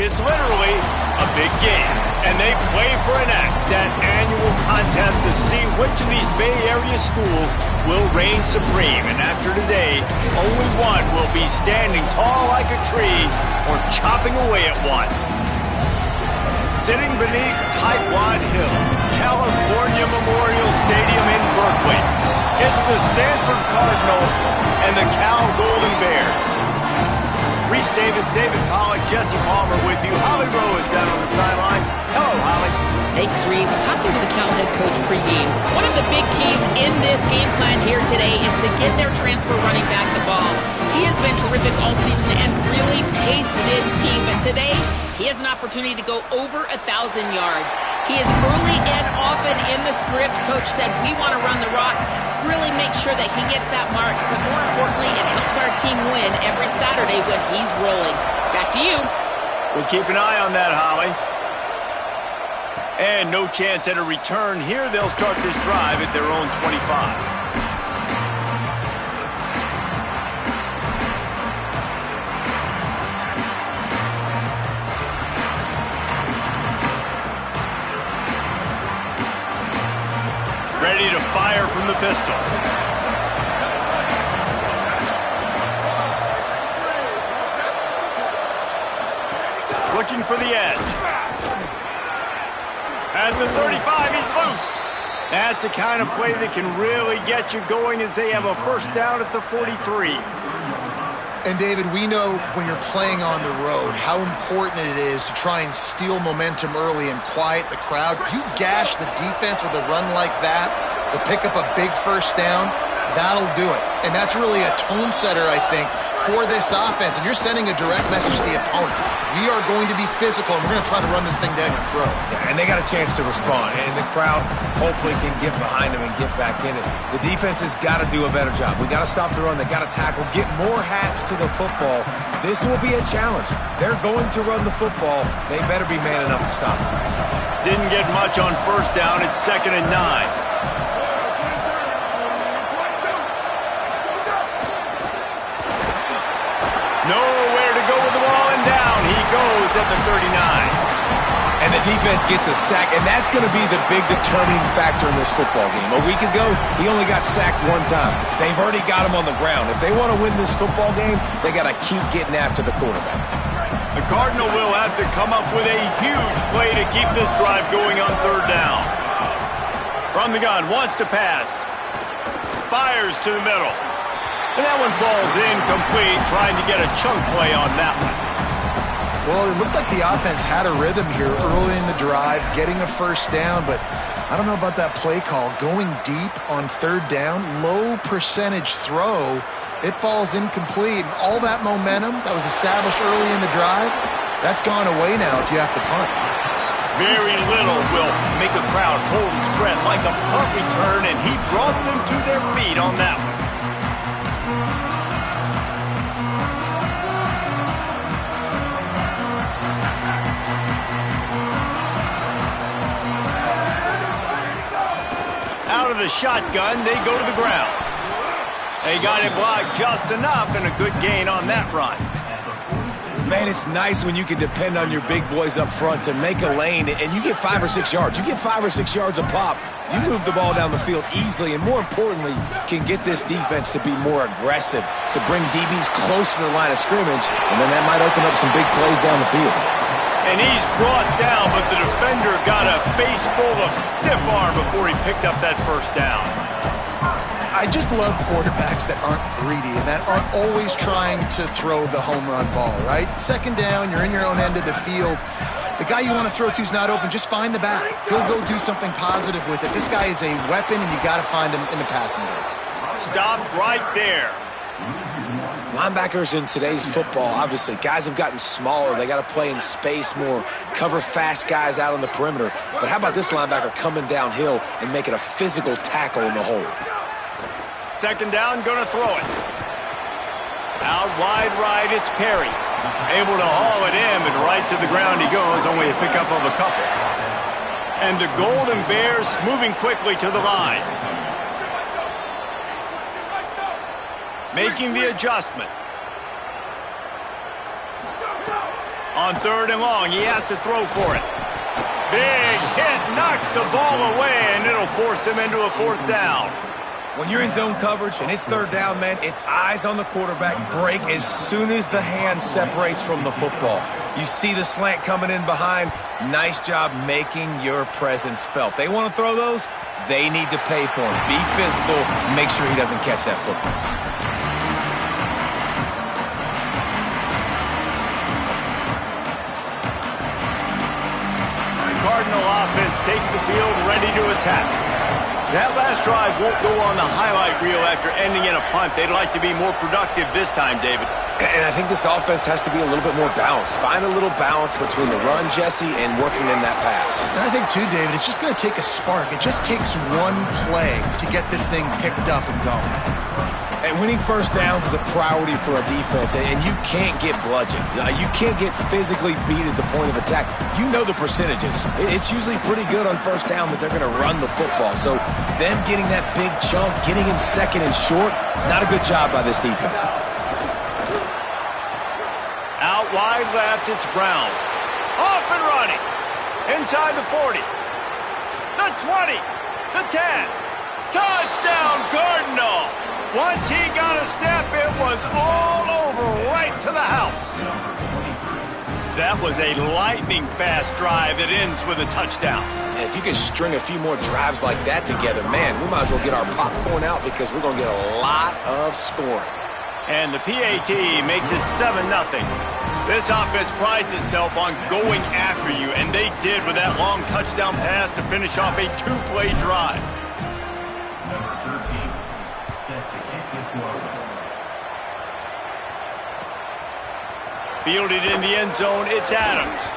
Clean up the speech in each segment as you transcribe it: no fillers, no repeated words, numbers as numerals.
It's literally a big game, and they play for an axe, that annual contest to see which of these Bay Area schools will reign supreme. And after today, only one will be standing tall like a tree or chopping away at one. Sitting beneath Tightwad Hill, California Memorial Stadium in Berkeley, it's the Stanford Cardinals and the Cal Golden Bears. Reese Davis, David Pollack, Jesse Palmer with you. Holly Rowe is down on the sideline. Hello, Holly. Thanks, Reese. Talking to the Cal head coach pregame, one of the big keys in this game plan here today is to get their transfer running back the ball. He has been terrific all season and really paced this team, but today he has an opportunity to go over 1,000 yards. He is early and often in the script. Coach said, we want to run the rock, really make sure that he gets that mark, but more importantly, it helps our team win every Saturday when he's rolling. Back to you. We'll keep an eye on that, Holly. And no chance at a return here. They'll start this drive at their own 25. Ready to fire from the pistol. Looking for the edge. At the 35, he's loose. That's the kind of play that can really get you going as they have a first down at the 43. And, David, we know when you're playing on the road how important it is to try and steal momentum early and quiet the crowd. You gash the defense with a run like that to pick up a big first down, that'll do it. And that's really a tone setter, I think, for this offense. And you're sending a direct message to the opponent. We are going to be physical, and we're going to try to run this thing down your throat. Yeah, and they got a chance to respond, and the crowd hopefully can get behind them and get back in it. The defense has got to do a better job. We got to stop the run. They got to tackle, get more hats to the football. This will be a challenge. They're going to run the football. They better be man enough to stop it. Didn't get much on first down. It's 2nd and 9. Nowhere to go with the ball, and down he goes at the 39. And the defense gets a sack, and that's going to be the big determining factor in this football game. A week ago, he only got sacked one time. They've already got him on the ground. If they want to win this football game, they got to keep getting after the quarterback. The Cardinal will have to come up with a huge play to keep this drive going on 3rd down. From the gun, wants to pass. Fires to the middle. And that one falls incomplete, trying to get a chunk play on that one. Well, it looked like the offense had a rhythm here early in the drive, getting a first down, but I don't know about that play call. Going deep on 3rd down, low percentage throw, it falls incomplete. And all that momentum that was established early in the drive, that's gone away now if you have to punt. Very little will make a crowd hold its breath like a punt return, and he brought them to their feet on that one. Out of the shotgun, they go to the ground. They got it blocked just enough, and a good gain on that run. Man, it's nice when you can depend on your big boys up front to make a lane, and you get 5 or 6 yards. You get 5 or 6 yards a pop. You move the ball down the field easily, and more importantly, can get this defense to be more aggressive, to bring DBs close to the line of scrimmage, and then that might open up some big plays down the field. And he's brought down, but the defender got a face full of stiff arm before he picked up that first down. I just love quarterbacks that aren't greedy and that aren't always trying to throw the home run ball, right? 2nd down, you're in your own end of the field. The guy you want to throw to is not open. Just find the back. He'll go do something positive with it. This guy is a weapon, and you got to find him in the passing game. Stopped right there. Linebackers in today's football, obviously, guys have gotten smaller. They got to play in space more, cover fast guys out on the perimeter. But how about this linebacker coming downhill and making a physical tackle in the hole? 2nd down, going to throw it. Out wide right, it's Perry. Able to haul it in, and right to the ground he goes, only a pickup of a couple. And the Golden Bears moving quickly to the line. Making the adjustment. On 3rd and long, he has to throw for it. Big hit, knocks the ball away, and it'll force him into a 4th down. When you're in zone coverage and it's 3rd down, man, it's eyes on the quarterback, break as soon as the hand separates from the football. You see the slant coming in behind. Nice job making your presence felt. They want to throw those, they need to pay for them. Be physical, make sure he doesn't catch that football. Cardinal offense takes the field, ready to attack. That last drive won't go on the highlight reel after ending in a punt. They'd like to be more productive this time, David. And I think this offense has to be a little bit more balanced. Find a little balance between the run, Jesse, and working in that pass. And I think, too, David, it's just going to take a spark. It just takes one play to get this thing picked up and going. And winning 1st downs is a priority for a defense, and you can't get bludgeoned. You can't get physically beat at the point of attack. You know the percentages. It's usually pretty good on 1st down that they're going to run the football. So them getting that big chunk, getting in 2nd and short, not a good job by this defense. Out wide left, it's Brown. Off and running. Inside the 40. The 20. The 10. Touchdown, Cardinal! Once he got a step, it was all over right to the house. That was a lightning-fast drive that ends with a touchdown. And if you can string a few more drives like that together, man, we might as well get our popcorn out because we're going to get a lot of scoring. And the PAT makes it 7-0. This offense prides itself on going after you, and they did with that long touchdown pass to finish off a 2-play drive. Fielded in the end zone, it's Adams.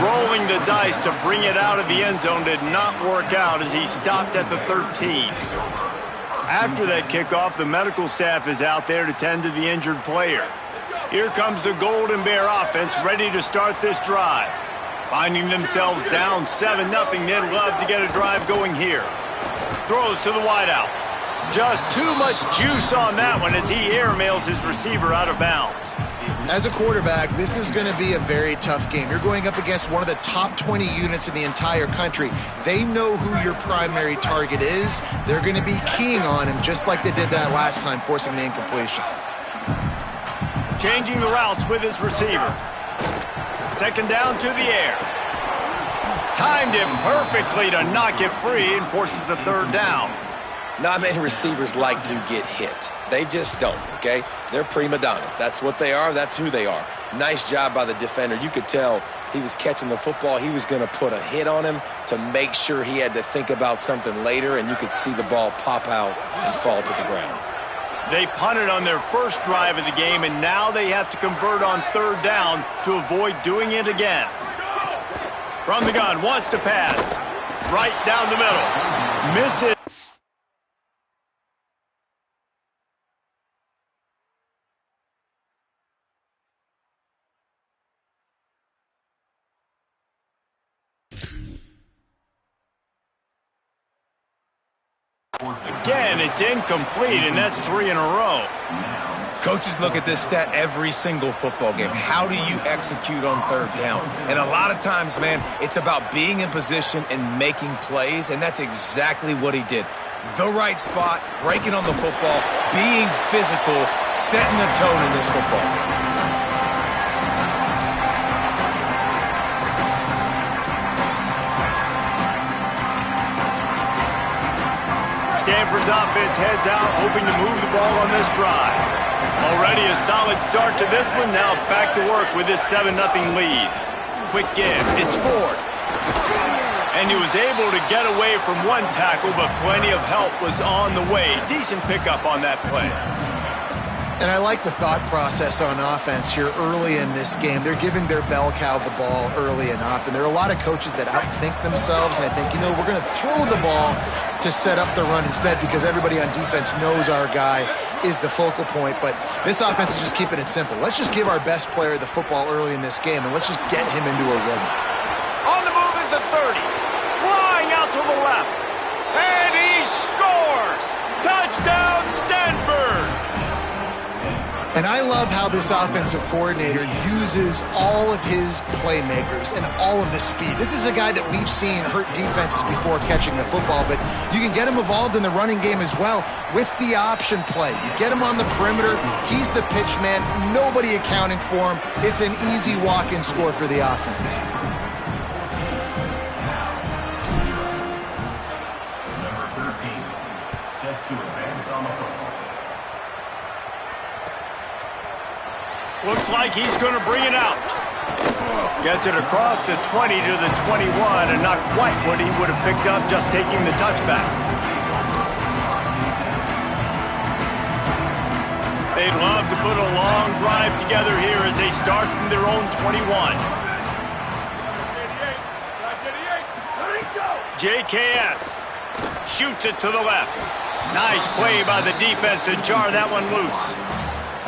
Rolling the dice to bring it out of the end zone did not work out as he stopped at the 13. After that kickoff, the medical staff is out there to tend to the injured player. Here comes the Golden Bear offense ready to start this drive. Finding themselves down 7-0, they'd love to get a drive going here. Throws to the wideout. Just too much juice on that one as he airmails his receiver out of bounds. As a quarterback, this is going to be a very tough game. You're going up against one of the top 20 units in the entire country. They know who your primary target is. They're going to be keying on him just like they did that last time, forcing the incompletion. Changing the routes with his receiver. 2nd down to the air. Timed it perfectly to knock it free and forces a 3rd down. Not many receivers like to get hit. They just don't, okay? They're prima donnas. That's what they are. That's who they are. Nice job by the defender. You could tell he was catching the football. He was going to put a hit on him to make sure he had to think about something later, and you could see the ball pop out and fall to the ground. They punted on their first drive of the game, and now they have to convert on 3rd down to avoid doing it again. From the gun, wants to pass. Right down the middle. Misses. Again, it's incomplete, and that's 3 in a row. Coaches look at this stat every single football game. How do you execute on 3rd down? And a lot of times, man, it's about being in position and making plays, and that's exactly what he did. The right spot, breaking on the football, being physical, setting the tone in this football game. Stanford's offense heads out, hoping to move the ball on this drive. Already a solid start to this one. Now back to work with this 7-0 lead. Quick give. It's Ford. And he was able to get away from one tackle, but plenty of help was on the way. Decent pickup on that play. And I like the thought process on offense here early in this game. They're giving their bell cow the ball early enough. And there are a lot of coaches that outthink themselves. And I think, we're going to throw the ball to set up the run instead because everybody on defense knows our guy is the focal point. But this offense is just keeping it simple. Let's just give our best player the football early in this game, and let's just get him into a rhythm. On the move is the 30. Flying out to the left. And he scores! Touchdown, Stanford! And I love how this offensive coordinator uses all of his playmakers and all of the speed. This is a guy that we've seen hurt defenses before catching the football, but you can get him involved in the running game as well with the option play. You get him on the perimeter, he's the pitch man, nobody accounting for him. It's an easy walk-in score for the offense. Number 13, set to advance on the football. Looks like he's going to bring it out. Gets it across the 20 to the 21, and not quite what he would have picked up just taking the touchback. They'd love to put a long drive together here as they start from their own 21. JKS shoots it to the left. Nice play by the defense to jar that one loose.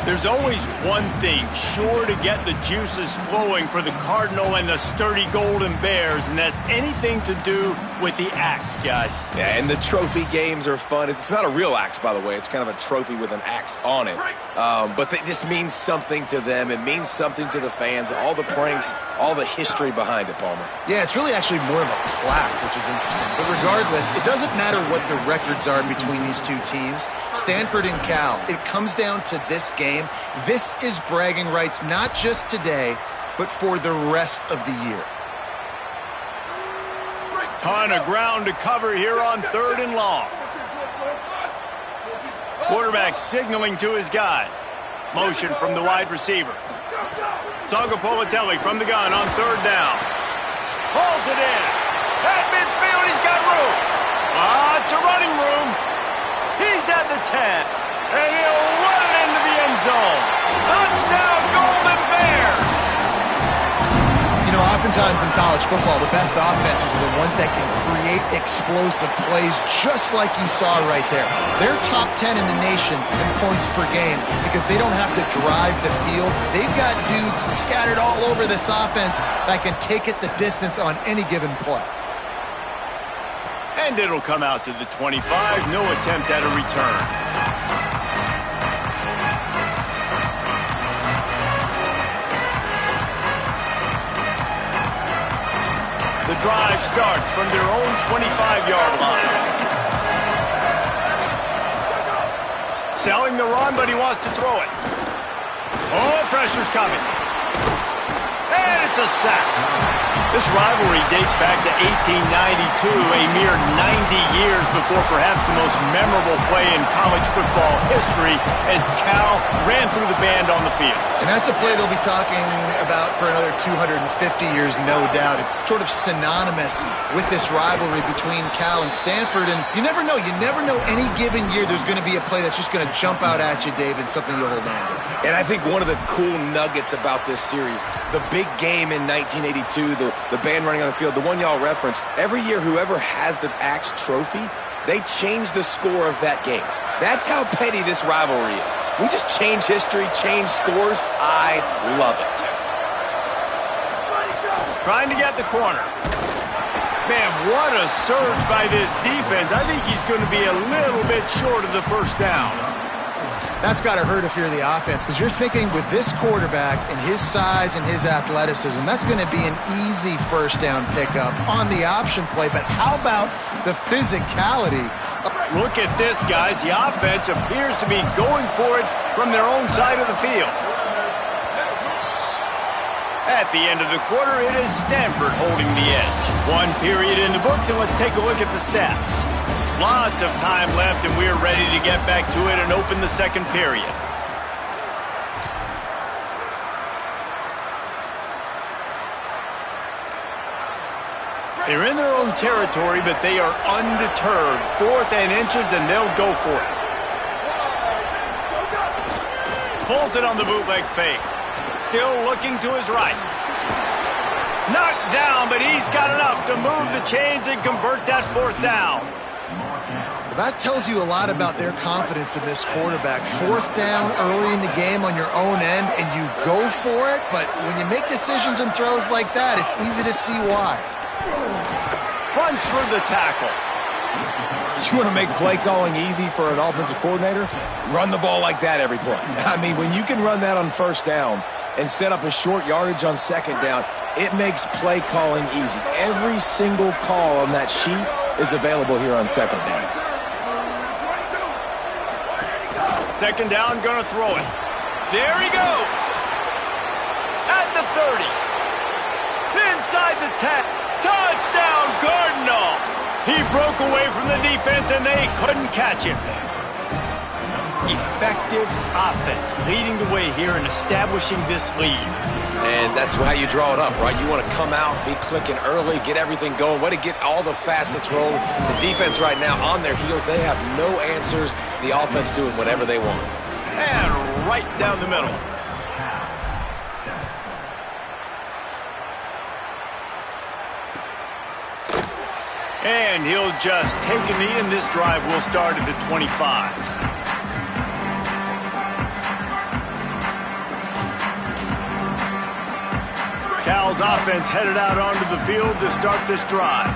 There's always one thing sure to get the juices flowing for the Cardinal and the sturdy Golden Bears, and that's anything to do with the axe, guys. Yeah, and the trophy games are fun. It's not a real axe, by the way. It's kind of a trophy with an axe on it. But this means something to them. It means something to the fans. All the pranks, all the history behind it, Palmer. Yeah, it's really actually more of a plaque, which is interesting. But regardless, it doesn't matter what the records are between these two teams. Stanford and Cal, it comes down to this game. This is bragging rights, not just today, but for the rest of the year. Ton of ground to cover here on 3rd and long. Quarterback signaling to his guys. Motion from the wide receiver. Sagopolitelli from the gun on 3rd down. Pulls it in. At midfield, he's got room. Lots of running room. He's at the 10. And he'll run it into the end zone. Touchdown, Golden Bears! You know, oftentimes in college football, the best offenses are the ones that can create explosive plays just like you saw right there. They're top 10 in the nation in points per game because they don't have to drive the field. They've got dudes scattered all over this offense that can take it the distance on any given play. And it'll come out to the 25. No attempt at a return. The drive starts from their own 25-yard line. Selling the run, but he wants to throw it. Oh, pressure's coming. And it's a sack. This rivalry dates back to 1892, a mere 90 years before perhaps the most memorable play in college football history as Cal ran through the band on the field. And that's a play they'll be talking about for another 250 years, no doubt. It's sort of synonymous with this rivalry between Cal and Stanford. And you never know. You never know any given year there's going to be a play that's just going to jump out at you, David, something you'll hold on to. And I think one of the cool nuggets about this series, the big game in 1982, the band running on the field, the one y'all referenced, every year whoever has the Axe trophy, they change the score of that game. That's how petty this rivalry is. We just change history, change scores. I love it. Trying to get the corner. Man, what a surge by this defense. I think he's going to be a little bit short of the first down. That's got to hurt if you're the offense because you're thinking with this quarterback and his size and his athleticism, that's going to be an easy first down pickup on the option play. But how about the physicality? Look at this, guys. The offense appears to be going for it from their own side of the field. At the end of the quarter, it is Stanford holding the edge. One period in the books, and let's take a look at the stats. Lots of time left, and we're ready to get back to it and open the second period. They're in their own territory, but they are undeterred. 4th and inches, and they'll go for it. Pulls it on the bootleg fake. Still looking to his right. Knocked down, but he's got enough to move the chains and convert that 4th down. Well, that tells you a lot about their confidence in this quarterback. 4th down early in the game on your own end, and you go for it, but when you make decisions and throws like that, it's easy to see why. Runs for the tackle. You want to make play calling easy for an offensive coordinator? Run the ball like that every play. I mean, when you can run that on first down and set up a short yardage on second down, it makes play calling easy. Every single call on that sheet is available here on second down. Second down, gonna throw it. There he goes. At the 30. Inside the 10. Touchdown, Cardinal. He broke away from the defense and they couldn't catch him. Effective offense leading the way here and establishing this lead. And that's how you draw it up, right? You want to come out, be clicking early, get everything going, way to get all the facets rolling. The defense right now on their heels, they have no answers. The offense doing whatever they want. And right down the middle. And he'll just take a knee, and this drive will start at the 25. Cal's offense headed out onto the field to start this drive.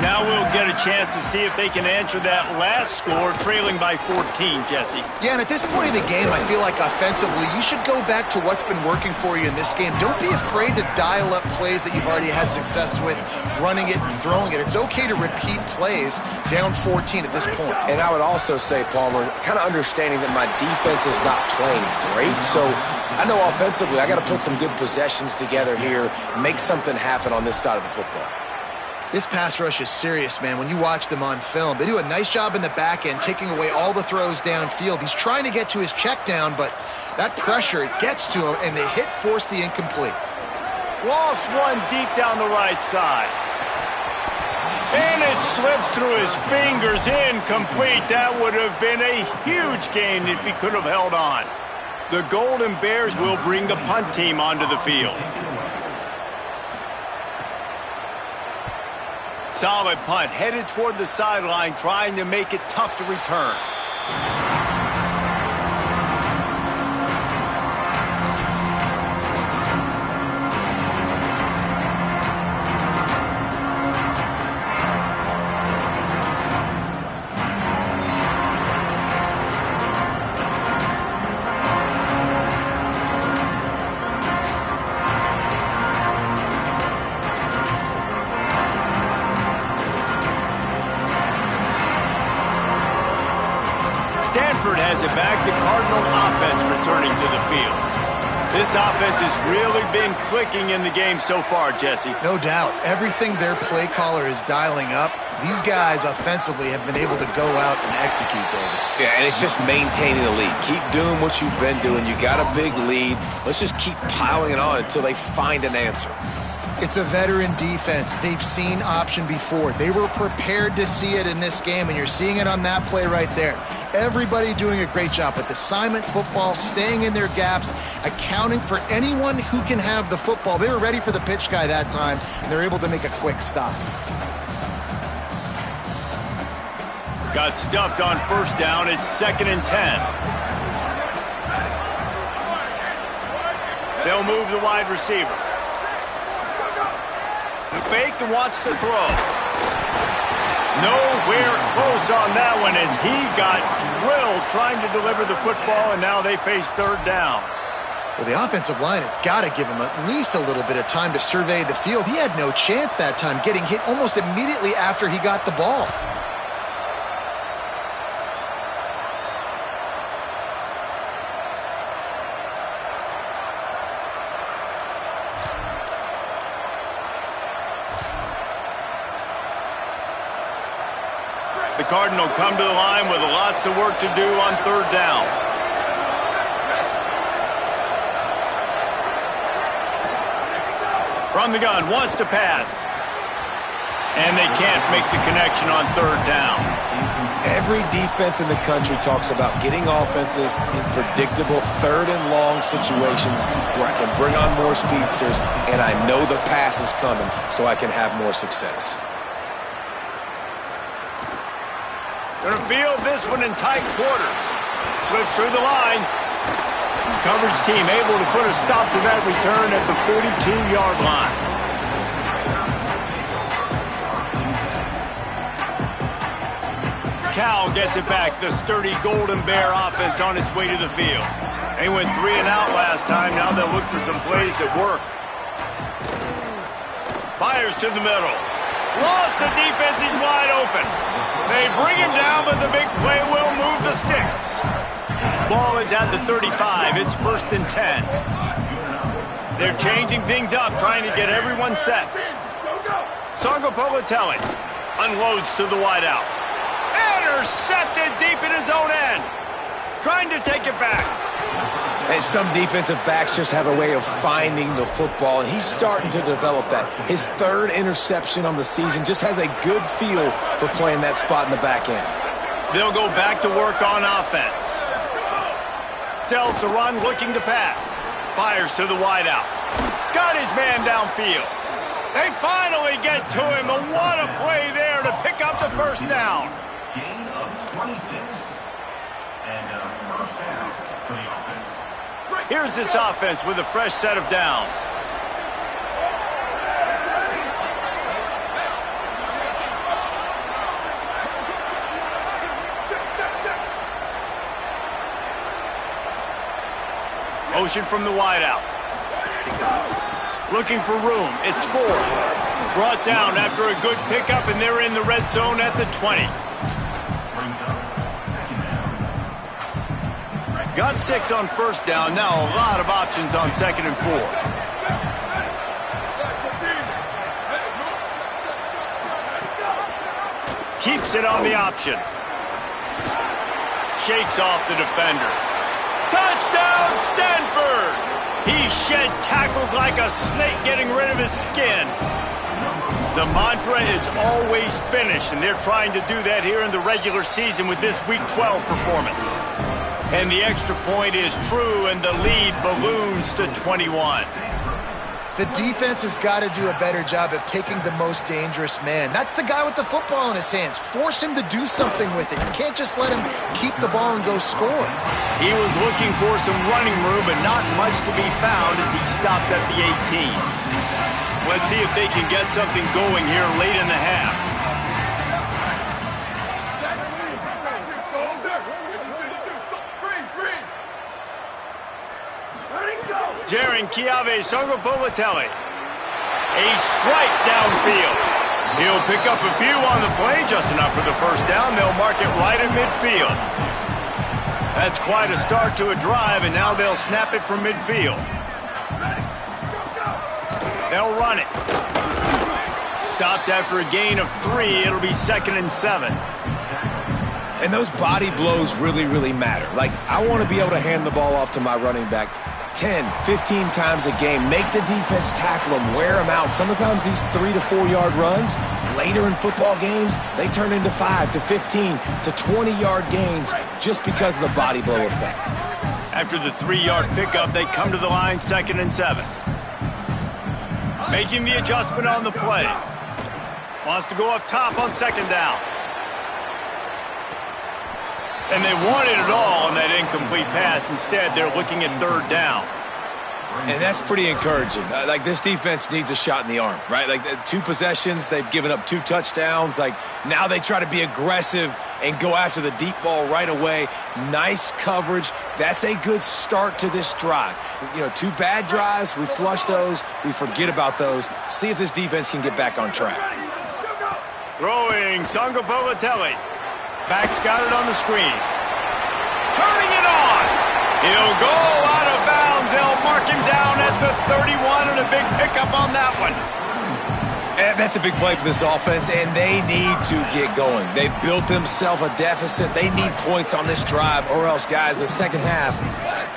Now we'll get a chance to see if they can answer that last score, trailing by 14, Jesse. Yeah, and at this point in the game, I feel like offensively, you should go back to what's been working for you in this game. Don't be afraid to dial up plays that you've already had success with, running it and throwing it. It's okay to repeat plays down 14 at this point. And I would also say, Palmer, kind of understanding that my defense is not playing great, so I know offensively I got to put some good possessions together here, make something happen on this side of the football. This pass rush is serious, man. When you watch them on film, they do a nice job in the back end, taking away all the throws downfield. He's trying to get to his check down, but that pressure, it gets to him, and they force the incomplete. Lost one deep down the right side. And it slips through his fingers, incomplete. That would have been a huge gain if he could have held on. The Golden Bears will bring the punt team onto the field. Solid punt, headed toward the sideline, trying to make it tough to return. Stanford has it back, the Cardinal offense returning to the field. This offense has really been clicking in the game so far, Jesse. No doubt. Everything their play caller is dialing up, these guys offensively have been able to go out and execute, David. Yeah, and it's just maintaining the lead. Keep doing what you've been doing. You got a big lead. Let's just keep piling it on until they find an answer. It's a veteran defense. They've seen option before. They were prepared to see it in this game, and you're seeing it on that play right there. Everybody doing a great job with assignment football, staying in their gaps, accounting for anyone who can have the football. They were ready for the pitch guy that time, and they're able to make a quick stop. Got stuffed on first down. It's 2nd and 10. They'll move the wide receiver. The fake and wants to throw. Nowhere close on that one as he got drilled trying to deliver the football, and now they face 3rd down. Well, the offensive line has got to give him at least a little bit of time to survey the field. He had no chance that time, getting hit almost immediately after he got the ball. The Cardinal come to the line with lots of work to do on 3rd down. From the gun, wants to pass. And they can't make the connection on 3rd down. Every defense in the country talks about getting offenses in predictable 3rd and long situations where I can bring on more speedsters and I know the pass is coming so I can have more success. Gonna field this one in tight quarters. Slips through the line. Coverage team able to put a stop to that return at the 42-yard line. Cal gets it back. The sturdy Golden Bear offense on its way to the field. They went 3 and out last time. Now they'll look for some plays that work. Fires to the middle. Lost the defense. He's wide open. They bring him down, but the big play will move the sticks. Ball is at the 35. It's 1st and 10. They're changing things up, trying to get everyone set. Sangopolatelli unloads to the wideout. Intercepted deep in his own end. Trying to take it back. And some defensive backs just have a way of finding the football, and he's starting to develop that. His 3rd interception on the season, just has a good feel for playing that spot in the back end. They'll go back to work on offense. Sells to run, looking to pass. Fires to the wideout. Got his man downfield. They finally get to him. And what a play there to pick up the 1st down. Gain of 26. And first down for the offense. Here's this offense with a fresh set of downs. Motion from the wideout. Looking for room. It's 4. Brought down after a good pickup, and they're in the red zone at the 20. Got 6 on 1st down. Now a lot of options on 2nd and 4. Keeps it on the option. Shakes off the defender. Touchdown, Stanford! He shed tackles like a snake, getting rid of his skin. The mantra is always finish, and they're trying to do that here in the regular season with this Week 12 performance. And the extra point is true, and the lead balloons to 21. The defense has got to do a better job of taking the most dangerous man. That's the guy with the football in his hands. Force him to do something with it. You can't just let him keep the ball and go score. He was looking for some running room, but not much to be found as he stopped at the 18. Let's see if they can get something going here late in the half. Jaron Kiave Sangopolatelli. A strike downfield. He'll pick up a few on the play, just enough for the 1st down. They'll mark it right at midfield. That's quite a start to a drive, and now they'll snap it from midfield. They'll run it. Stopped after a gain of 3. It'll be 2nd and 7. And those body blows really, really matter. Like, I want to be able to hand the ball off to my running back 10, 15 times a game. Make the defense tackle them, wear them out. Sometimes these 3 to 4 yard runs, later in football games, they turn into 5 to 15 to 20 yard gains just because of the body blow effect. After the 3-yard pickup, they come to the line, 2nd and 7. Making the adjustment on the play. Wants to go up top on 2nd down. And they wanted it all on that incomplete pass. Instead, they're looking at 3rd down. And that's pretty encouraging. Like, this defense needs a shot in the arm, right? Like, 2 possessions, they've given up 2 touchdowns. Like, now they try to be aggressive and go after the deep ball right away. Nice coverage. That's a good start to this drive. 2 bad drives, we flush those, we forget about those. See if this defense can get back on track. Throwing Sangopolatelli. Back's got it on the screen. Turning it on. He'll go out of bounds. They'll mark him down at the 31, and a big pickup on that one. And that's a big play for this offense, and they need to get going. They've built themselves a deficit. They need points on this drive, or else, guys, the second half,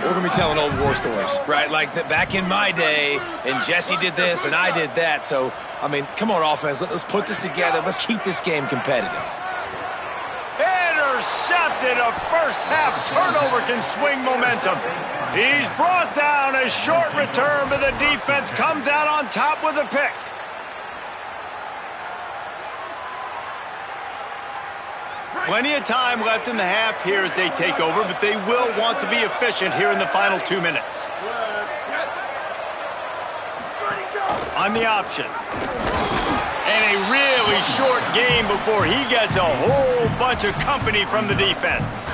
we're going to be telling old war stories, right? Like back in my day, and Jesse did this, and I did that. So, I mean, come on, offense. Let's put this together. Let's keep this game competitive. Intercepted. A first half turnover can swing momentum. He's brought down. A short return, but the defense comes out on top with a pick. Plenty of time left in the half here as they take over, but they will want to be efficient here in the final 2 minutes. On the option. And a really short game before he gets a whole bunch of company from the defense.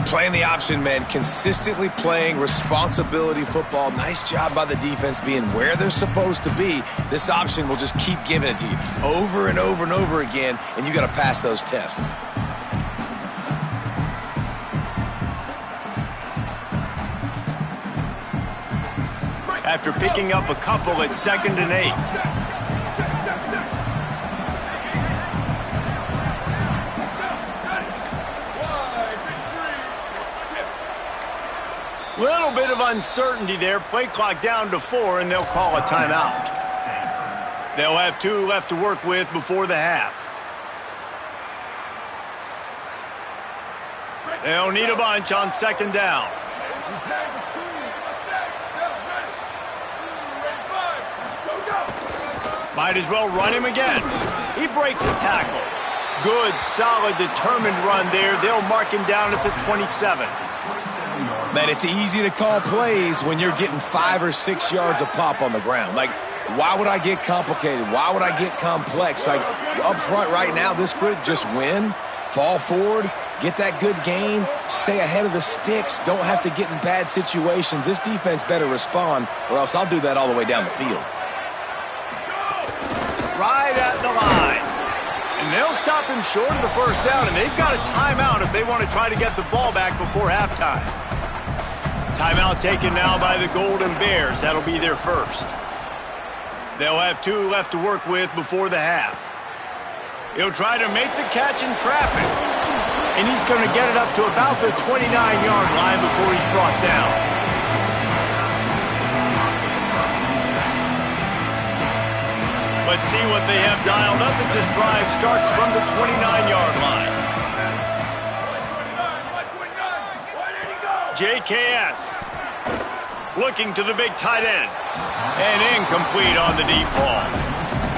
Playing the option, man, consistently playing responsibility football. Nice job by the defense being where they're supposed to be. This option will just keep giving it to you over and over and over again, and you got to pass those tests. After picking up a couple at 2nd and 8. Little bit of uncertainty there. Play clock down to 4, and they'll call a timeout. They'll have 2 left to work with before the half. They'll need a bunch on 2nd down. Might as well run him again. He breaks a tackle. Good, solid, determined run there. They'll mark him down at the 27. Man, it's easy to call plays when you're getting 5 or 6 yards a pop on the ground. Like, why would I get complicated? Why would I get complex? Like, up front right now, this group just win, fall forward, get that good gain, stay ahead of the sticks, don't have to get in bad situations. This defense better respond, or else I'll do that all the way down the field. Right at the line. And they'll stop him short of the first down, and they've got a timeout if they want to try to get the ball back before halftime. Timeout taken now by the Golden Bears. That'll be their first. They'll have 2 left to work with before the half. He'll try to make the catch in traffic. And he's going to get it up to about the 29-yard line before he's brought down. Let's see what they have dialed up as this drive starts from the 29-yard line. JKS looking to the big tight end. And incomplete on the deep ball.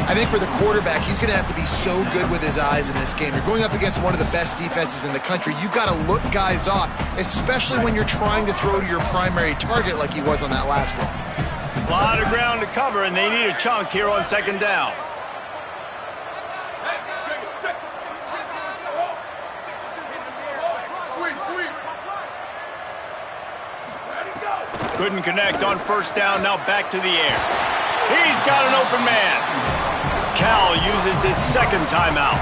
I think for the quarterback, he's going to have to be so good with his eyes in this game. You're going up against one of the best defenses in the country. You've got to look guys off, especially when you're trying to throw to your primary target like he was on that last one. A lot of ground to cover, and they need a chunk here on 2nd down. Couldn't connect on 1st down, now back to the air. He's got an open man. Cal uses its 2nd timeout.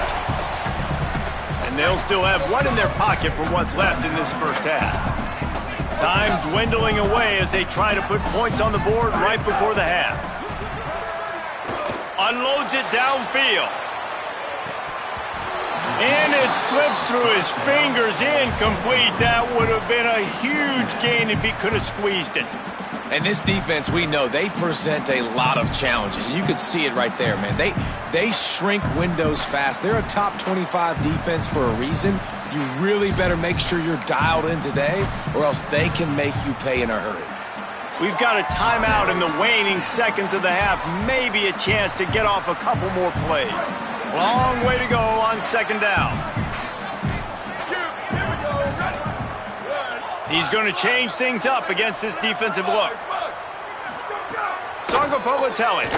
And they'll still have 1 in their pocket for what's left in this first half. Time dwindling away as they try to put points on the board right before the half. Unloads it downfield. And it slips through his fingers, incomplete. That would have been a huge gain if he could have squeezed it. And this defense, we know, they present a lot of challenges. And you can see it right there, man. They shrink windows fast. They're a top 25 defense for a reason. You really better make sure you're dialed in today, or else they can make you pay in a hurry. We've got a timeout in the waning seconds of the half. Maybe a chance to get off a couple more plays. Long way to go on 2nd down. He's going to change things up against this defensive look. Sangapolateli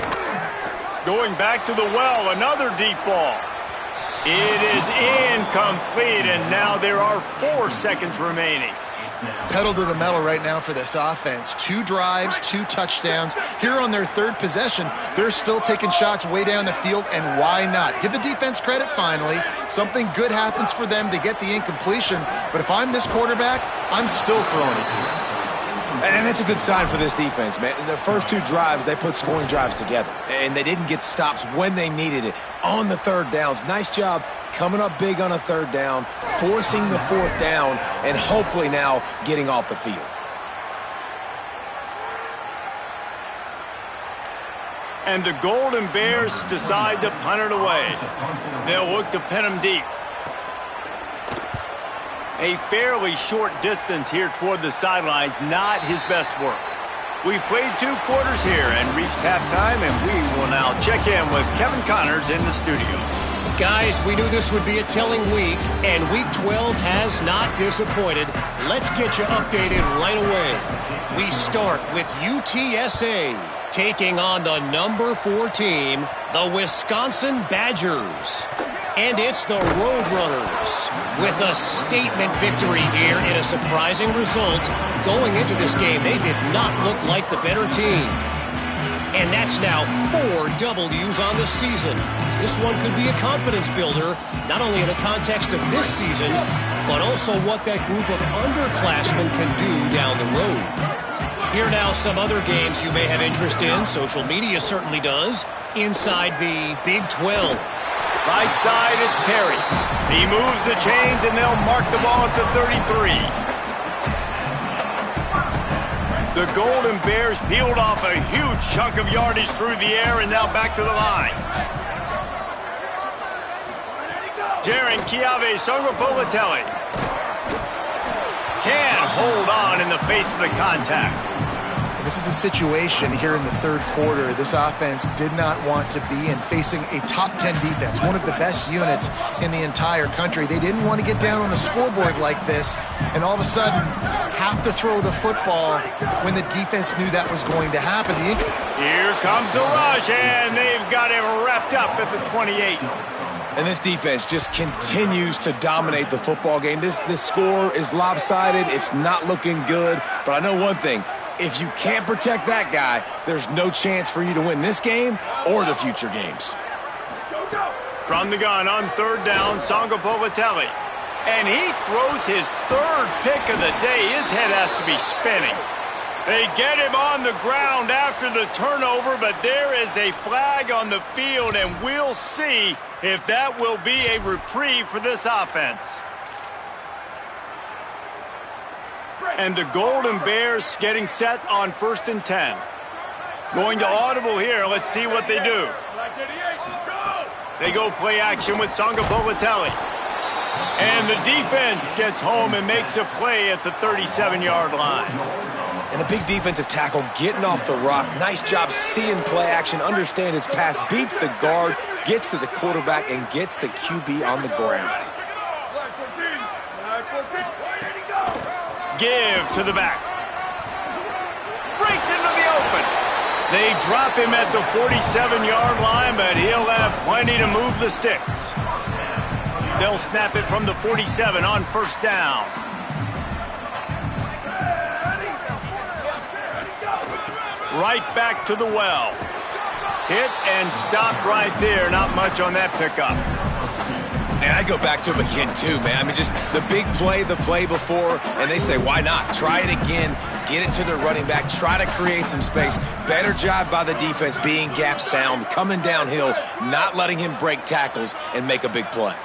going back to the well, another deep ball. It is incomplete, and now there are 4 seconds remaining. Pedal to the metal right now for this offense. 2 drives, 2 touchdowns. Here on their 3rd possession, they're still taking shots way down the field, and why not? Give the defense credit finally. Something good happens for them to get the incompletion, but if I'm this quarterback, I'm still throwing it here. And that's a good sign for this defense, man. The first 2 drives, they put scoring drives together, and they didn't get stops when they needed it on the 3rd downs. Nice job coming up big on a 3rd down, forcing the 4th down, and hopefully now getting off the field. And the Golden Bears decide to punt it away. They'll look to pin him deep. A fairly short distance here toward the sidelines, not his best work. We've played 2 quarters here and reached halftime, and we will now check in with Kevin Connors in the studio. Guys, we knew this would be a telling week, and Week 12 has not disappointed. Let's get you updated right away. We start with UTSA taking on the number 4 team, the Wisconsin Badgers. And it's the Roadrunners with a statement victory here in a surprising result. Going into this game, they did not look like the better team. And that's now 4 W's on the season. This one could be a confidence builder, not only in the context of this season, but also what that group of underclassmen can do down the road. Here now some other games you may have interest in. Social media certainly does. Inside the Big 12. Right side, it's Perry. He moves the chains, and they'll mark the ball at the 33. The Golden Bears peeled off a huge chunk of yardage through the air, and now back to the line. Jaron Kiave Songopolitelli can't hold on in the face of the contact. This is a situation here in the third quarter this offense did not want to be in, facing a top 10 defense, one of the best units in the entire country. They didn't want to get down on the scoreboard like this and all of a sudden have to throw the football when the defense knew that was going to happen. Here comes the rush, and they've got him wrapped up at the 28. And this defense just continues to dominate the football game. This score is lopsided. It's not looking good. But I know one thing. If you can't protect that guy, there's no chance for you to win this game or the future games. From the gun on third down, Songopolitelli. And he throws his third pick of the day. His head has to be spinning. They get him on the ground after the turnover, but there is a flag on the field, and we'll see if that will be a reprieve for this offense. And the Golden Bears getting set on 1st and 10. Going to audible here. Let's see what they do. They go play action with Songopolitelli. And the defense gets home and makes a play at the 37-yard line. And a big defensive tackle getting off the rock. Nice job seeing play action, understand his pass, beats the guard, gets to the quarterback, and gets the QB on the ground. Give to the back. Breaks into the open. They drop him at the 47-yard line, but he'll have plenty to move the sticks. They'll snap it from the 47 on 1st down. Right back to the well. Hit and stopped right there. Not much on that pickup. And I go back to him again, too, man. I mean, just the big play, the play before, and they say, why not? Try it again, get it to the running back, try to create some space. Better job by the defense being gap sound, coming downhill, not letting him break tackles and make a big play.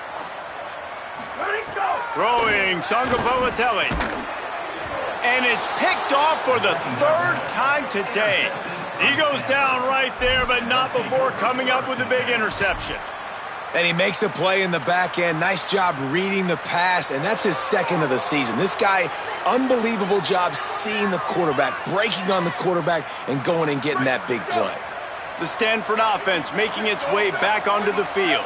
Throwing Songopolitelli. And it's picked off for the 3rd time today. He goes down right there, but not before coming up with a big interception. And he makes a play in the back end. Nice job reading the pass, and that's his 2nd of the season. This guy, unbelievable job seeing the quarterback, breaking on the quarterback, and going and getting that big play. The Stanford offense making its way back onto the field.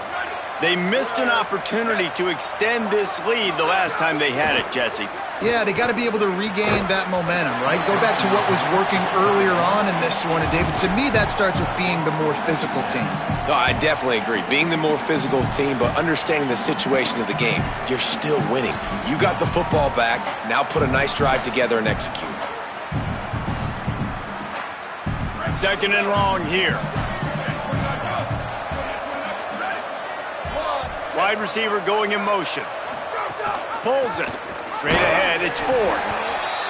They missed an opportunity to extend this lead the last time they had it, Jesse. Yeah, they got to be able to regain that momentum, right? Go back to what was working earlier on in this one. And, David, to me, that starts with being the more physical team. No, I definitely agree. Being the more physical team, but understanding the situation of the game. You're still winning. You got the football back. Now put a nice drive together and execute. 2nd and long here. Wide receiver going in motion. Pulls it. Straight ahead, it's Ford.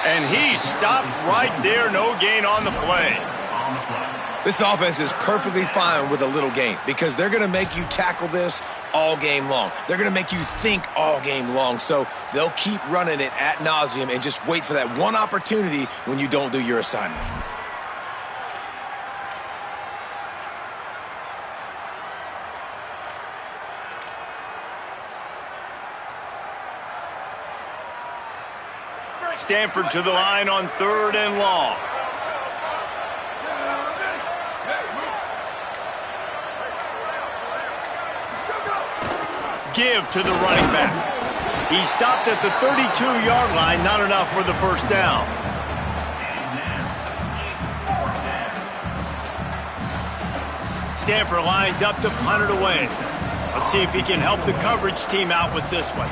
And he stopped right there. No gain on the play. This offense is perfectly fine with a little gain because they're going to make you tackle this all game long. They're going to make you think all game long. So they'll keep running it ad nauseum and just wait for that one opportunity when you don't do your assignment. Stanford to the line on 3rd and long. Give to the running back. He stopped at the 32-yard line, not enough for the 1st down. Stanford lines up to punt it away. Let's see if he can help the coverage team out with this one.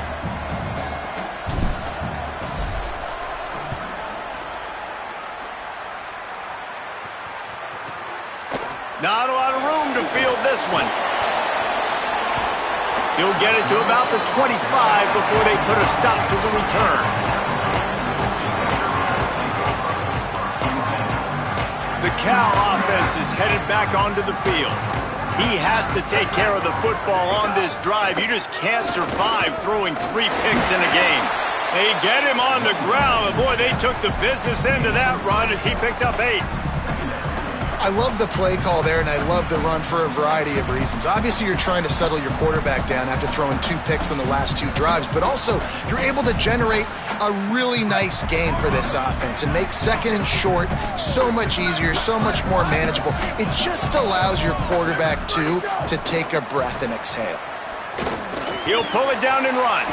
Not a lot of room to field this one. He'll get it to about the 25 before they put a stop to the return. The Cal offense is headed back onto the field. He has to take care of the football on this drive. You just can't survive throwing 3 picks in a game. They get him on the ground, and boy, they took the business end of that run as he picked up 8. I love the play call there, and I love the run for a variety of reasons. Obviously, you're trying to settle your quarterback down after throwing 2 picks on the last 2 drives, but also you're able to generate a really nice game for this offense and make second and short so much easier, so much more manageable. It just allows your quarterback, too, to take a breath and exhale. He'll pull it down and run.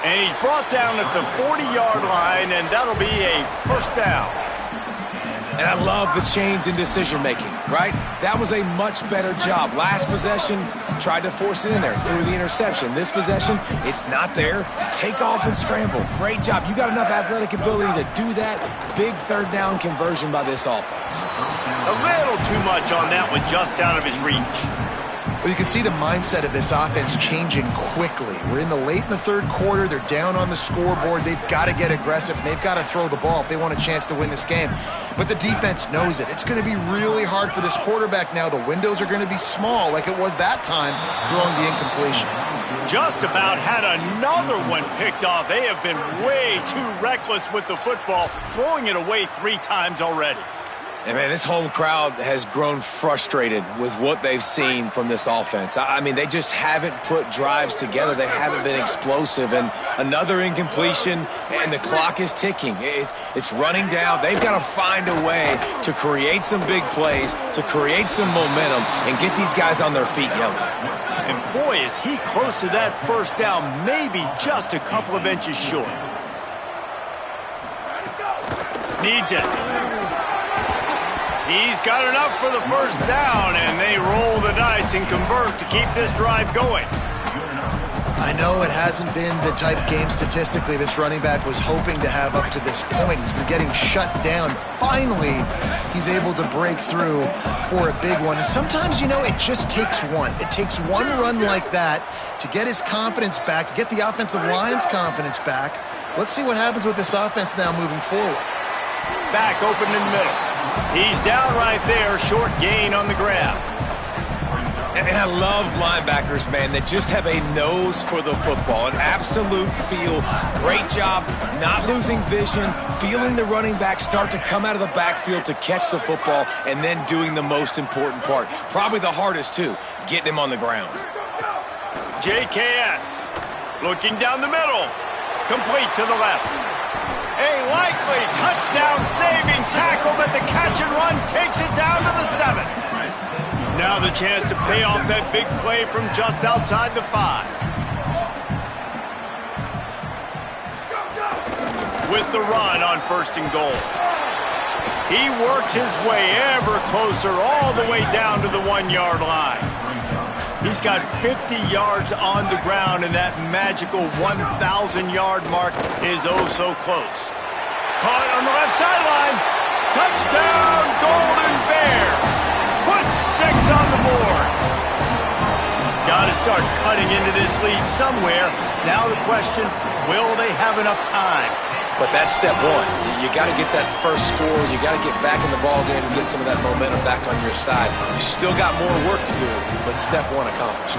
And he's brought down at the 40-yard line, and that'll be a first down. And I love the change in decision-making, right? That was a much better job. Last possession, tried to force it in there, threw the interception. This possession, it's not there. Take off and scramble. Great job. You got enough athletic ability to do that. Big third down conversion by this offense. A little too much on that one, just out of his reach. Well, you can see the mindset of this offense changing quickly. We're in the third quarter. They're down on the scoreboard. They've got to get aggressive, and they've got to throw the ball if they want a chance to win this game. But the defense knows it. It's going to be really hard for this quarterback now. The windows are going to be small like it was that time throwing the incompletion. Just about had another one picked off. They have been way too reckless with the football, throwing it away 3 times already. And, man, this home crowd has grown frustrated with what they've seen from this offense. I mean, they just haven't put drives together. They haven't been explosive. And another incompletion, and the clock is ticking. It's running down. They've got to find a way to create some big plays, to create some momentum, and get these guys on their feet yelling. And, boy, is he close to that first down, maybe just a couple of inches short. Needs it. He's got enough for the first down, and they roll the dice and convert to keep this drive going. I know it hasn't been the type of game statistically this running back was hoping to have up to this point. He's been getting shut down. Finally, he's able to break through for a big one. And sometimes, you know, it just takes one. It takes one run like that to get his confidence back, to get the offensive line's confidence back. Let's see what happens with this offense now moving forward. Back open in the middle. He's down right there, short gain on the grab. And I love linebackers, man, that just have a nose for the football, an absolute feel. Great job not losing vision, feeling the running back start to come out of the backfield to catch the football, and then doing the most important part. Probably the hardest, too, getting him on the ground. JKS looking down the middle. Complete to the left. A likely touchdown-saving tackle, but the catch and run takes it down to the 7. Now the chance to pay off that big play from just outside the 5. With the run on 1st and goal. He works his way ever closer all the way down to the 1-yard line. He's got 50 yards on the ground, and that magical 1,000-yard mark is oh so close. Caught on the left sideline. Touchdown, Golden Bears. Put 6 on the board. Got to start cutting into this lead somewhere. Now the question, will they have enough time? But that's step one. You got to get that first score. You got to get back in the ball game and get some of that momentum back on your side. You still got more work to do, but step one accomplished.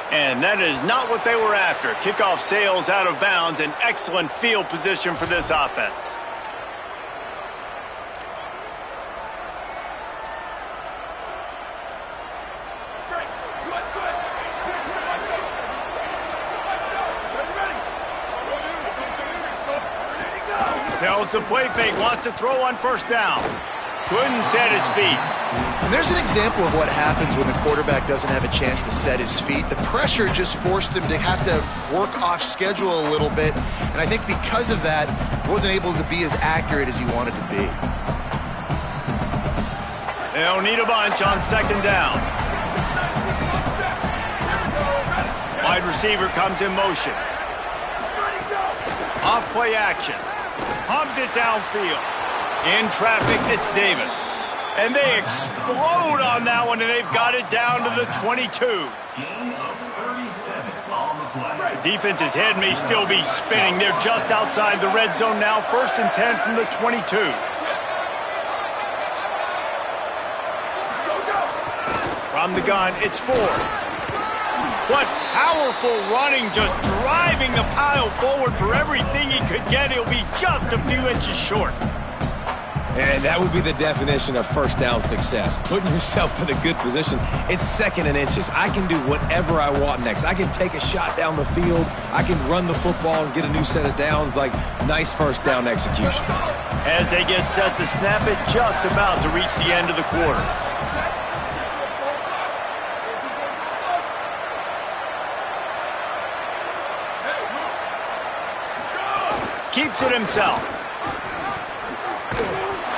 And that is not what they were after. Kickoff sails out of bounds. An excellent field position for this offense. Tells the play fake, wants to throw on 1st down. Couldn't set his feet. And there's an example of what happens when the quarterback doesn't have a chance to set his feet. The pressure just forced him to have to work off schedule a little bit. And I think because of that, he wasn't able to be as accurate as he wanted to be. They'll need a bunch on second down. Wide receiver comes in motion. Off play action. Pumps it downfield. In traffic, it's Davis. And they explode on that one, and they've got it down to the 22. Gain of 37 on the play. The defense's head may still be spinning. They're just outside the red zone now. 1st and 10 from the 22. From the gun, it's Ford. What powerful running, just driving the pile forward for everything he could get. He'll be just a few inches short. And that would be the definition of first down success. Putting yourself in a good position. It's 2nd and inches. I can do whatever I want next. I can take a shot down the field. I can run the football and get a new set of downs. Like, nice first down execution. As they get set to snap it, just about to reach the end of the quarter. Keeps it himself.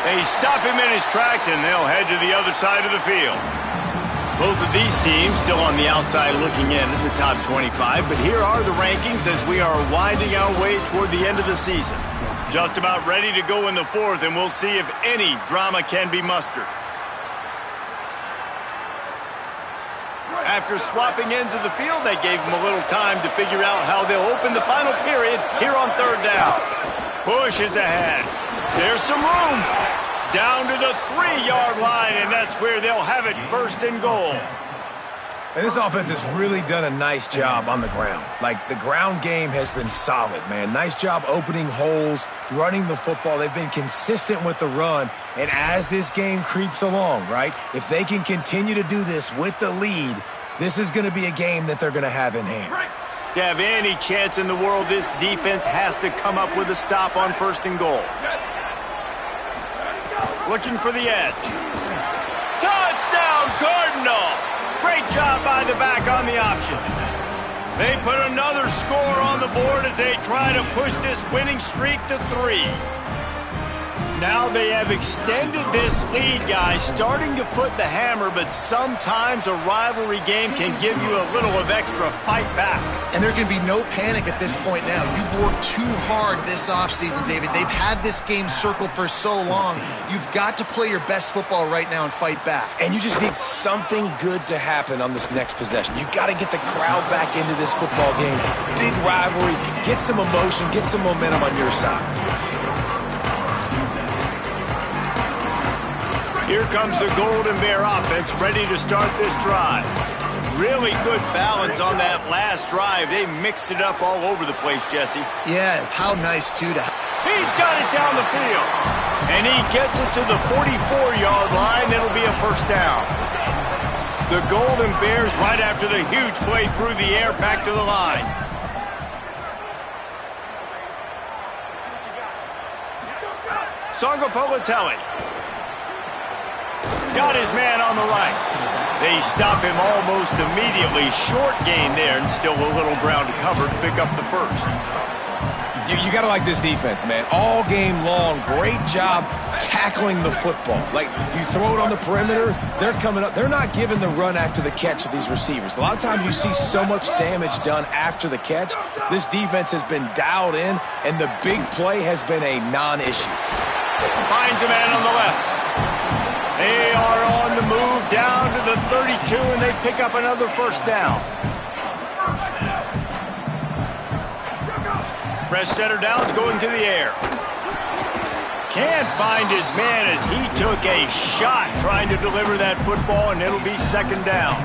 They stop him in his tracks, and they'll head to the other side of the field. Both of these teams still on the outside looking in at the top 25, but here are the rankings as we are winding our way toward the end of the season. Just about ready to go in the 4th, and we'll see if any drama can be mustered. After swapping ends of the field, that gave them a little time to figure out how they'll open the final period here on 3rd down. Push is ahead. There's some room. Down to the 3-yard line, and that's where they'll have it 1st and goal. And this offense has really done a nice job on the ground. Like, the ground game has been solid, man. Nice job opening holes, running the football. They've been consistent with the run. And as this game creeps along, right, if they can continue to do this with the lead, this is going to be a game that they're going to have in hand. To have any chance in the world, this defense has to come up with a stop on 1st and goal. Looking for the edge. Touchdown, Cardinal! Great job by the back on the option. They put another score on the board as they try to push this winning streak to 3. Now they have extended this lead, guys, starting to put the hammer, but sometimes a rivalry game can give you a little of extra fight back. And there can be no panic at this point now. You've worked too hard this offseason, David. They've had this game circled for so long. You've got to play your best football right now and fight back. And you just need something good to happen on this next possession. You got to get the crowd back into this football game. Big rivalry. Get some emotion. Get some momentum on your side. Here comes the Golden Bear offense ready to start this drive. Really good balance on that last drive. They mixed it up all over the place, Jesse. Yeah, how nice, too. He's got it down the field. And he gets it to the 44-yard line. It'll be a 1st down. The Golden Bears, right after the huge play through the air, back to the line. Sangapolitelli. Got his man on the right. They stop him almost immediately. Short gain there, and still a little ground to cover to pick up the 1st. You got to like this defense, man. All game long, great job tackling the football. Like, you throw it on the perimeter, they're coming up. They're not giving the run after the catch to these receivers. A lot of times you see so much damage done after the catch. This defense has been dialed in, and the big play has been a non-issue. Finds a man on the left. They are on the move down to the 32, and they pick up another 1st down. Press center downs going to the air. Can't find his man as he took a shot trying to deliver that football, and it'll be 2nd down.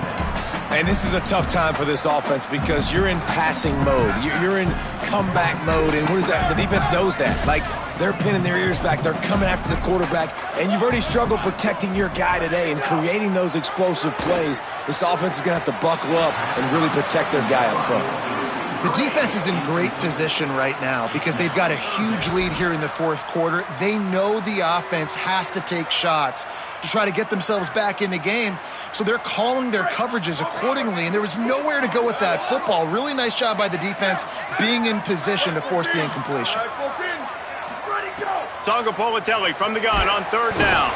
And this is a tough time for this offense because you're in passing mode. You're in comeback mode, and what is that? The defense knows that. Like, they're pinning their ears back. They're coming after the quarterback, and you've already struggled protecting your guy today and creating those explosive plays. This offense is going to have to buckle up and really protect their guy up front. The defense is in great position right now because they've got a huge lead here in the 4th quarter. They know the offense has to take shots to try to get themselves back in the game, so they're calling their coverages accordingly, and there was nowhere to go with that football. Really nice job by the defense being in position to force the incompletion. Sangapolitelli from the gun on 3rd down.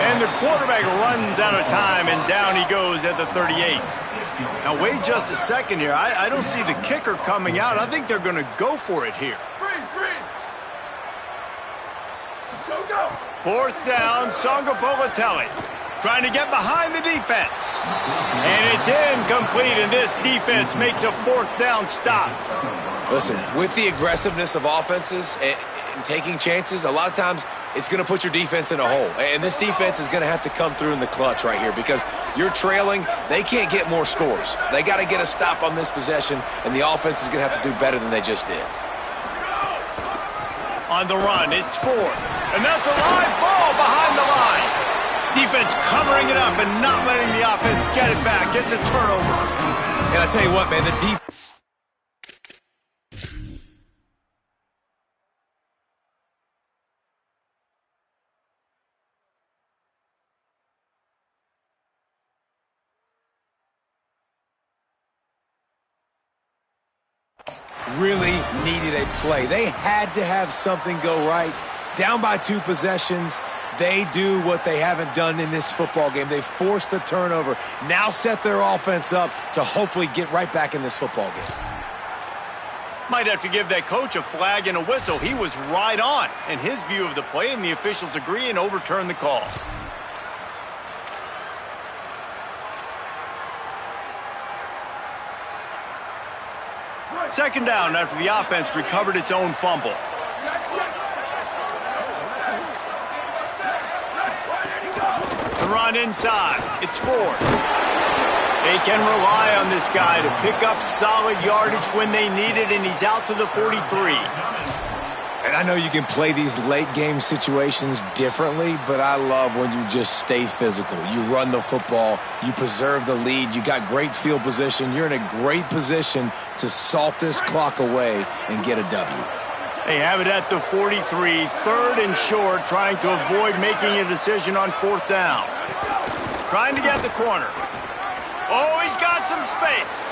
And the quarterback runs out of time, and down he goes at the 38. Now, wait just a second here. I don't see the kicker coming out. I think they're going to go for it here. Go. Fourth down, Songa Bolatelli trying to get behind the defense. And it's incomplete, and this defense makes a fourth down stop. Listen, with the aggressiveness of offenses and taking chances, a lot of times it's going to put your defense in a hole. And this defense is going to have to come through in the clutch right here because you're trailing. They can't get more scores. They got to get a stop on this possession, and the offense is going to have to do better than they just did. On the run, it's fourth. And that's a live ball behind the line. Defense covering it up and not letting the offense get it back. It's a turnover. And I tell you what, man, the defense... really needed a play. They had to have something go right. Down by 2 possessions, they do what they haven't done in this football game. They forced the turnover, now set their offense up to hopefully get right back in this football game. Might have to give that coach a flag and a whistle. He was right on in his view of the play, and the officials agree and overturn the call. Second down after the offense recovered its own fumble. The run inside. It's Ford. They can rely on this guy to pick up solid yardage when they need it, and he's out to the 43. And I know you can play these late-game situations differently, but I love when you just stay physical. You run the football, you preserve the lead, you got great field position, you're in a great position to salt this clock away and get a W. They have it at the 43, third and short, trying to avoid making a decision on fourth down. Trying to get the corner. Oh, he's got some space.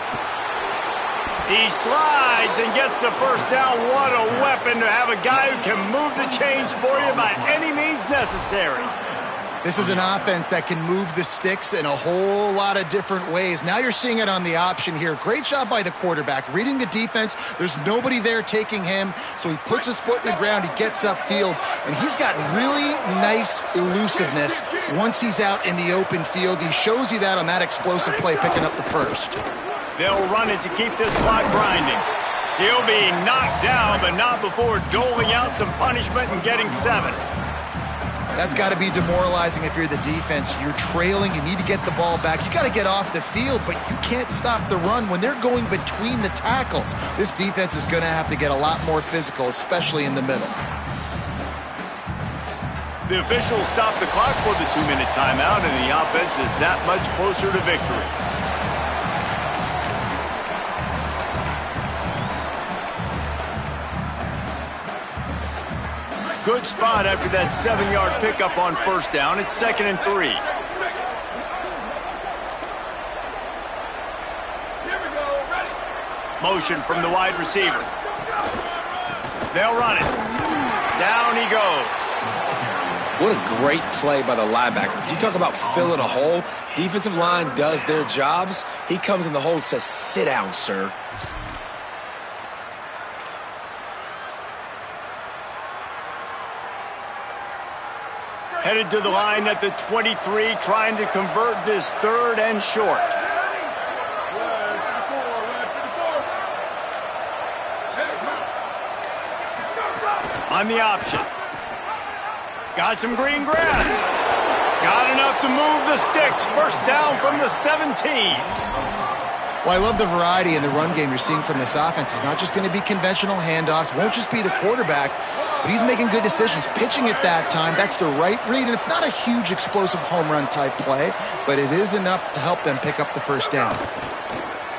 He slides and gets the first down. What a weapon to have a guy who can move the chains for you by any means necessary. This is an offense that can move the sticks in a whole lot of different ways. Now you're seeing it on the option here. Great job by the quarterback. Reading the defense, there's nobody there taking him, so he puts his foot in the ground, he gets upfield, and he's got really nice elusiveness once he's out in the open field. He shows you that on that explosive play, picking up the first. They'll run it to keep this clock grinding. He'll be knocked down, but not before doling out some punishment and getting 7. That's got to be demoralizing if you're the defense. You're trailing, you need to get the ball back. You got to get off the field, but you can't stop the run when they're going between the tackles. This defense is going to have to get a lot more physical, especially in the middle. The officials stop the clock for the 2-minute timeout, and the offense is that much closer to victory. Good spot after that 7-yard pickup on first down. It's 2nd and 3. Motion from the wide receiver. They'll run it. Down he goes. What a great play by the linebacker. You talk about filling a hole. Defensive line does their jobs. He comes in the hole and says, "Sit down, sir." Headed to the line at the 23, trying to convert this 3rd and short. On the option. Got some green grass. Got enough to move the sticks. First down from the 17. Well, I love the variety in the run game you're seeing from this offense. It's not just going to be conventional handoffs. Won't just be the quarterback, but he's making good decisions. Pitching at that time, that's the right read, and it's not a huge explosive home run type play, but it is enough to help them pick up the first down.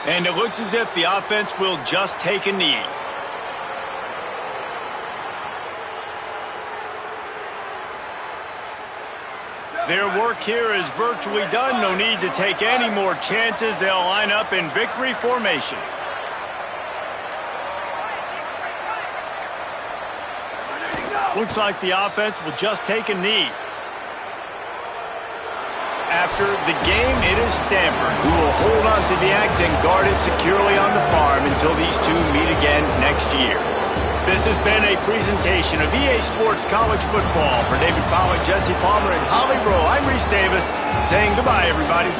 And it looks as if the offense will just take a knee. Their work here is virtually done. No need to take any more chances. They'll line up in victory formation. Looks like the offense will just take a knee. After the game, it is Stanford who will hold on to the axe and guard it securely on the farm until these two meet again next year. This has been a presentation of EA Sports College Football. For David Pollack, Jesse Palmer, and Holly Rowe, I'm Reese Davis saying goodbye, everybody.